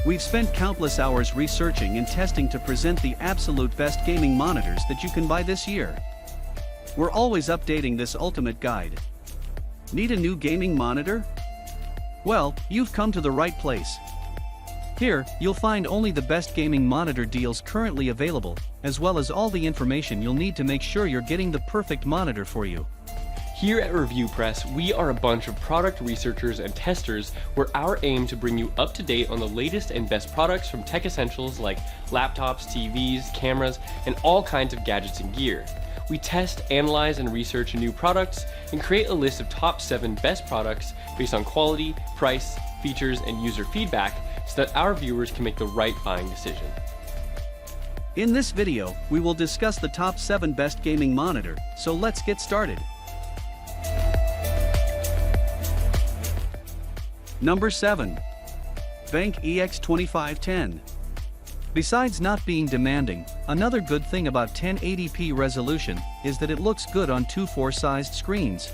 We've spent countless hours researching and testing to present the absolute best gaming monitors that you can buy this year. We're always updating this ultimate guide. Need a new gaming monitor? Well, you've come to the right place. Here, you'll find only the best gaming monitor deals currently available, as well as all the information you'll need to make sure you're getting the perfect monitor for you. Here at Review Press, we are a bunch of product researchers and testers where our aim to bring you up to date on the latest and best products from tech essentials like laptops, TVs, cameras, and all kinds of gadgets and gear. We test, analyze, and research new products and create a list of top 7 best products based on quality, price, features, and user feedback so that our viewers can make the right buying decision. In this video, we will discuss the top 7 best gaming monitor, so let's get started. Number 7. Bank EX2510. Besides not being demanding, another good thing about 1080p resolution is that it looks good on 2.4-sized screens.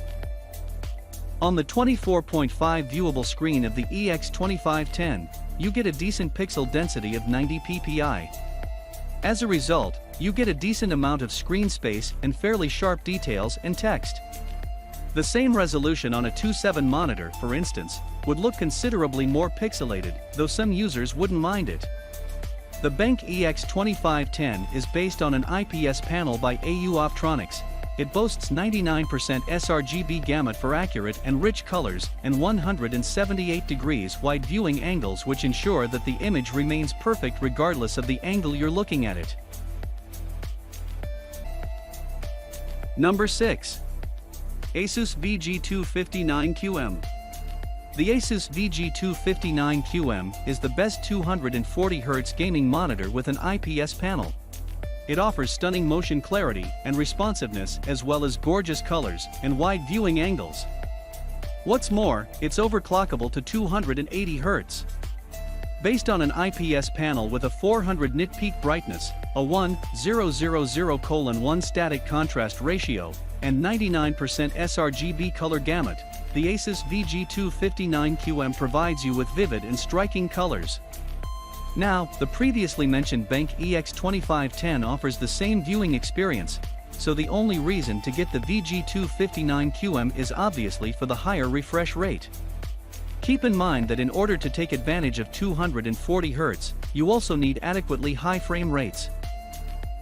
On the 24.5 viewable screen of the EX2510, you get a decent pixel density of 90 ppi. As a result, you get a decent amount of screen space and fairly sharp details and text. The same resolution on a 2.7 monitor, for instance, would look considerably more pixelated, though some users wouldn't mind it. The Bank EX2510 is based on an IPS panel by AU Optronics. It boasts 99% sRGB gamut for accurate and rich colors and 178 degrees wide viewing angles, which ensure that the image remains perfect regardless of the angle you're looking at it. Number 6. Asus VG259QM. The Asus VG259QM is the best 240Hz gaming monitor with an IPS panel. It offers stunning motion clarity and responsiveness as well as gorgeous colors and wide viewing angles. What's more, it's overclockable to 280 Hz. Based on an IPS panel with a 400 nit peak brightness, a 1:0:0:1 static contrast ratio, and 99% sRGB color gamut, the Asus VG259QM provides you with vivid and striking colors. Now, the previously mentioned Bank EX2510 offers the same viewing experience, so the only reason to get the VG259QM is obviously for the higher refresh rate. Keep in mind that in order to take advantage of 240 Hz, you also need adequately high frame rates.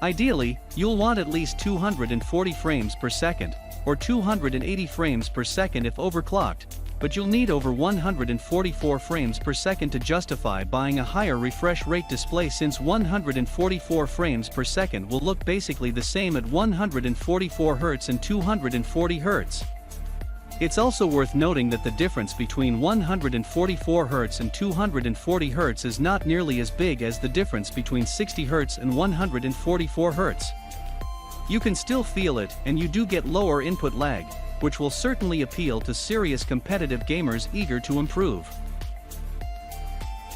Ideally, you'll want at least 240 frames per second, or 280 frames per second if overclocked, but you'll need over 144 frames per second to justify buying a higher refresh rate display, since 144 frames per second will look basically the same at 144 Hz and 240 Hz. It's also worth noting that the difference between 144 Hz and 240 Hz is not nearly as big as the difference between 60 Hz and 144 Hz. You can still feel it, and you do get lower input lag, which will certainly appeal to serious competitive gamers eager to improve.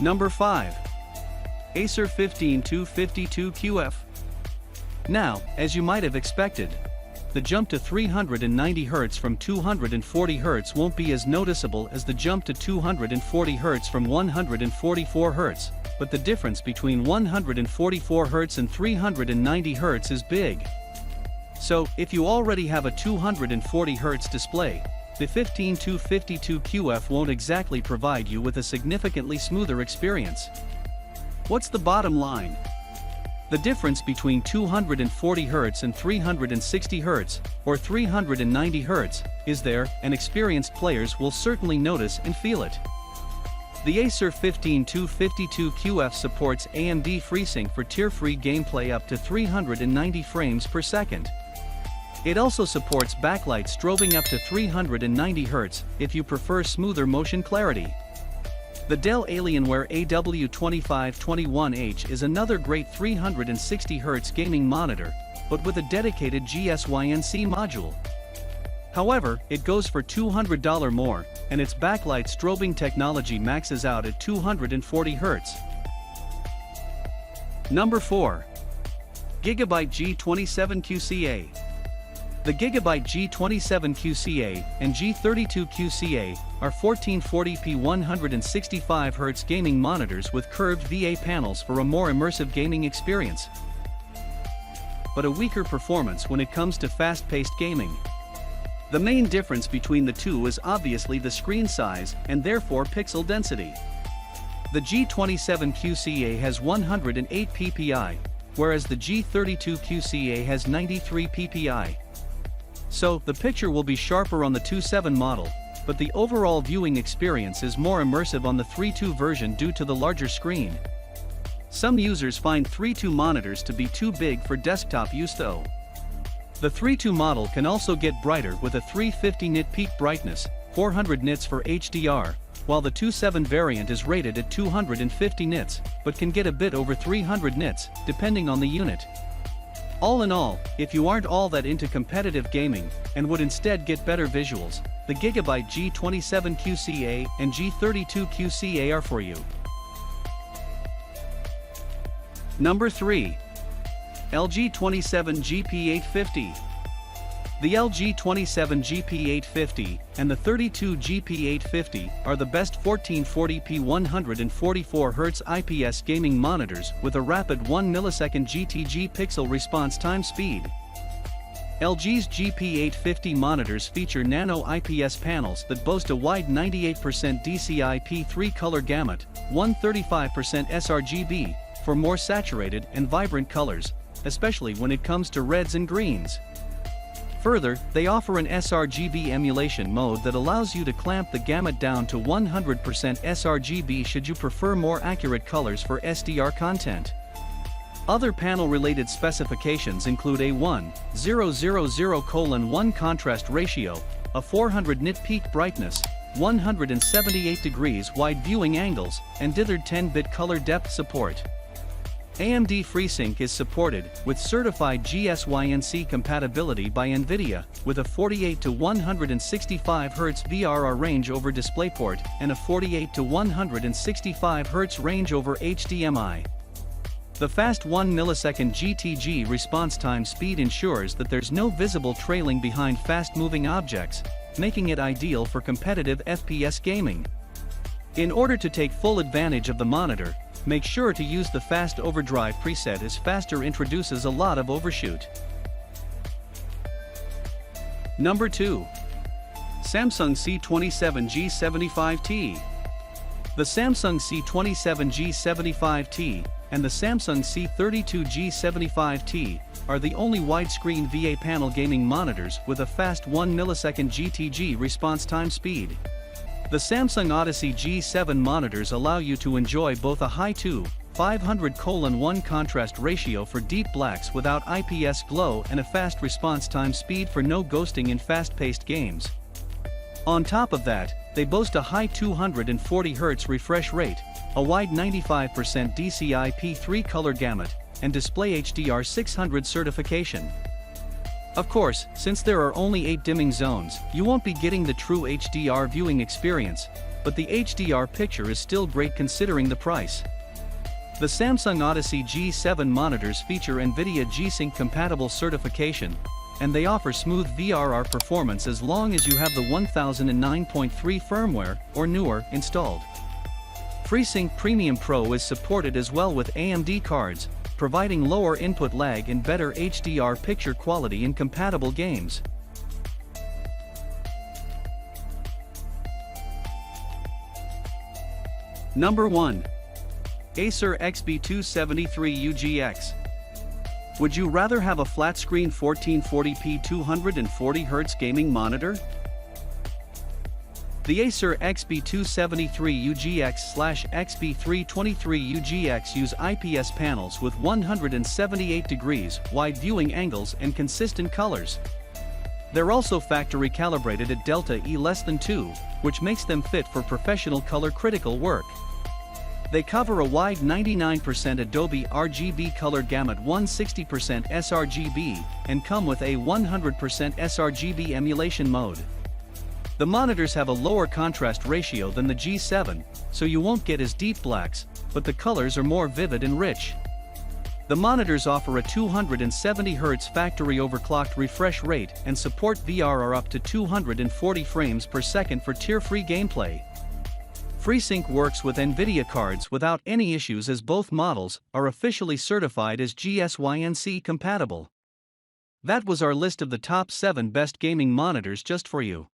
Number 5. Acer 15252QF. Now, as you might have expected, the jump to 390 Hz from 240 Hz won't be as noticeable as the jump to 240 Hz from 144 Hz, but the difference between 144 Hz and 390 Hz is big. So, if you already have a 240 Hz display, the 15252QF won't exactly provide you with a significantly smoother experience. What's the bottom line? The difference between 240 Hz and 360 Hz, or 390 Hz, is there, and experienced players will certainly notice and feel it. The Acer 15252QF supports AMD FreeSync for tier-free gameplay up to 390 frames per second. It also supports backlight strobing up to 390 Hz if you prefer smoother motion clarity. The Dell Alienware AW2521H is another great 360 Hz gaming monitor, but with a dedicated GSYNC module. However, it goes for $200 more, and its backlight strobing technology maxes out at 240 Hz. Number 4. Gigabyte G27QCA. The Gigabyte G27QCA and G32QCA are 1440p 165Hz gaming monitors with curved VA panels for a more immersive gaming experience, but a weaker performance when it comes to fast-paced gaming. The main difference between the two is obviously the screen size and therefore pixel density. The G27QCA has 108 ppi, whereas the G32QCA has 93 ppi. So, the picture will be sharper on the 2.7 model, but the overall viewing experience is more immersive on the 3.2 version due to the larger screen. Some users find 3.2 monitors to be too big for desktop use though. The 3.2 model can also get brighter with a 350 nit peak brightness, 400 nits for HDR, while the 2.7 variant is rated at 250 nits, but can get a bit over 300 nits, depending on the unit. All in all, if you aren't all that into competitive gaming, and would instead get better visuals, the Gigabyte G27QCA and G32QCA are for you. Number 3. LG 27GP850. The LG 27GP850 and the 32GP850 are the best 1440p 144Hz IPS gaming monitors with a rapid 1 millisecond GTG pixel response time speed. LG's GP850 monitors feature nano IPS panels that boast a wide 98% DCI-P3 color gamut, 135% sRGB, for more saturated and vibrant colors, especially when it comes to reds and greens. Further, they offer an sRGB emulation mode that allows you to clamp the gamut down to 100% sRGB should you prefer more accurate colors for SDR content. Other panel-related specifications include a 1:0:0:1 contrast ratio, a 400 nit peak brightness, 178 degrees wide viewing angles, and dithered 10-bit color depth support. AMD FreeSync is supported, with certified GSYNC compatibility by NVIDIA, with a 48 to 165 Hz VRR range over DisplayPort and a 48 to 165 Hz range over HDMI. The fast 1 millisecond GTG response time speed ensures that there's no visible trailing behind fast-moving objects, making it ideal for competitive FPS gaming. In order to take full advantage of the monitor, make sure to use the Fast Overdrive preset as faster introduces a lot of overshoot. Number 2. Samsung C27G75T. The Samsung C27G75T and the Samsung C32G75T are the only widescreen VA panel gaming monitors with a fast 1 millisecond GTG response time speed. The Samsung Odyssey G7 monitors allow you to enjoy both a high 2:500:1 contrast ratio for deep blacks without IPS glow and a fast response time speed for no ghosting in fast-paced games. On top of that, they boast a high 240 Hz refresh rate, a wide 95% DCI-P3 color gamut, and Display HDR 600 certification. Of course, since there are only 8 dimming zones, you won't be getting the true HDR viewing experience, but the HDR picture is still great considering the price. The Samsung Odyssey G7 monitors feature NVIDIA G-Sync compatible certification, and they offer smooth VRR performance as long as you have the 1009.3 firmware or newer installed. FreeSync Premium Pro is supported as well with AMD cards, providing lower input lag and better HDR picture quality in compatible games. Number 1. Acer XB273UGX. Would you rather have a flat-screen 1440p 240Hz gaming monitor? The Acer XB273UGX/XB323UGX use IPS panels with 178 degrees wide viewing angles and consistent colors. They're also factory calibrated at Delta E less than 2, which makes them fit for professional color critical work. They cover a wide 99% Adobe RGB color gamut 160% sRGB, and come with a 100% sRGB emulation mode. The monitors have a lower contrast ratio than the G7, so you won't get as deep blacks, but the colors are more vivid and rich. The monitors offer a 270Hz factory overclocked refresh rate and support VRR up to 240 frames per second for tear-free gameplay. FreeSync works with NVIDIA cards without any issues as both models are officially certified as GSYNC compatible. That was our list of the top 7 best gaming monitors just for you.